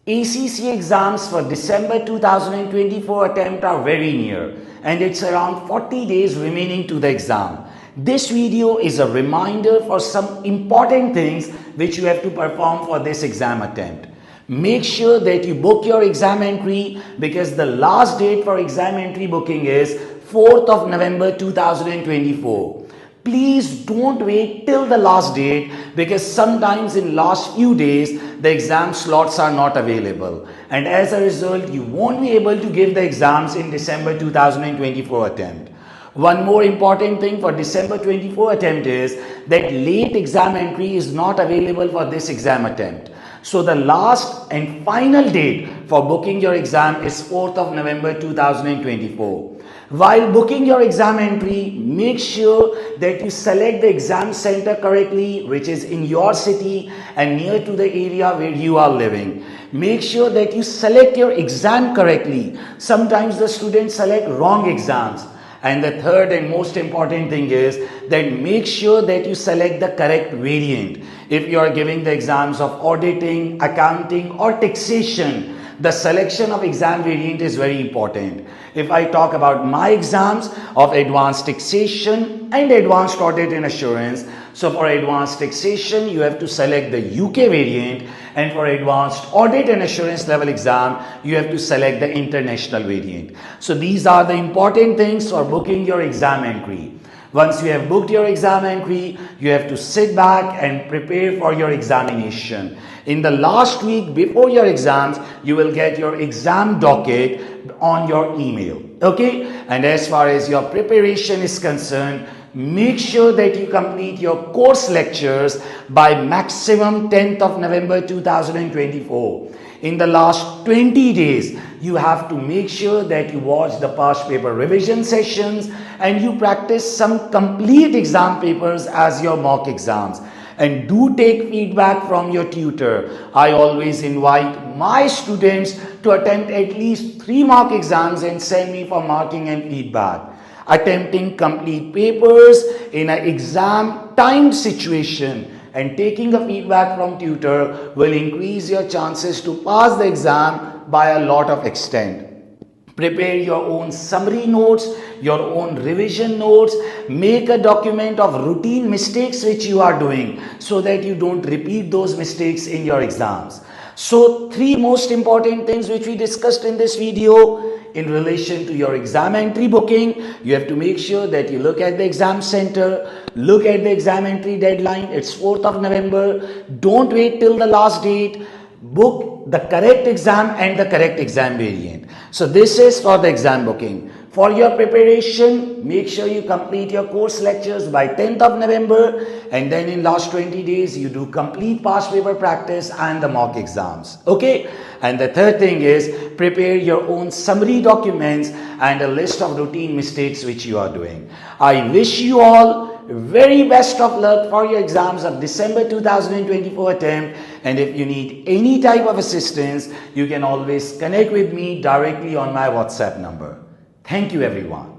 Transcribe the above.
ACCA exams for December 2024 attempt are very near and it's around 40 days remaining to the exam. This video is a reminder for some important things which you have to perform for this exam attempt. Make sure that you book your exam entry because the last date for exam entry booking is 4th of November 2024. Please don't wait till the last date because sometimes in last few days the exam slots are not available and as a result you won't be able to give the exams in December 2024 attempt. One more important thing for December 24 attempt is that late exam entry is not available for this exam attempt. So the last and final date for booking your exam is 4th of November 2024. While booking your exam entry, make sure that you select the exam center correctly, which is in your city and near to the area where you are living. Make sure that you select your exam correctly. Sometimes the students select wrong exams. And the third and most important thing is that make sure that you select the correct variant. If you are giving the exams of auditing, accounting or taxation, the selection of exam variant is very important. If I talk about my exams of advanced taxation and advanced audit and assurance, so for advanced taxation you have to select the UK variant, and for advanced audit and assurance level exam you have to select the international variant. So these are the important things for booking your exam entry. Once you have booked your exam entry, you have to sit back and prepare for your examination. In the last week before your exams, you will get your exam docket on your email. Okay? And as far as your preparation is concerned, make sure that you complete your course lectures by maximum 10th of November 2024. In the last 20 days, you have to make sure that you watch the past paper revision sessions and you practice some complete exam papers as your mock exams. And do take feedback from your tutor. I always invite my students to attempt at least 3 mock exams and send me for marking and feedback. Attempting complete papers in an exam timed situation and taking a feedback from tutor will increase your chances to pass the exam by a lot of extent. Prepare your own summary notes, your own revision notes, make a document of routine mistakes which you are doing so that you don't repeat those mistakes in your exams. So 3 most important things which we discussed in this video. In relation to your exam entry booking, you have to make sure that you look at the exam center, look at the exam entry deadline, it's 4th of November, don't wait till the last date, book the correct exam and the correct exam variant. So this is for the exam booking. For your preparation, make sure you complete your course lectures by 10th of November and then in last 20 days you do complete past paper practice and the mock exams. Okay? And the third thing is prepare your own summary documents and a list of routine mistakes which you are doing. I wish you all very best of luck for your exams of December 2024 attempt, and if you need any type of assistance, you can always connect with me directly on my WhatsApp number. Thank you everyone.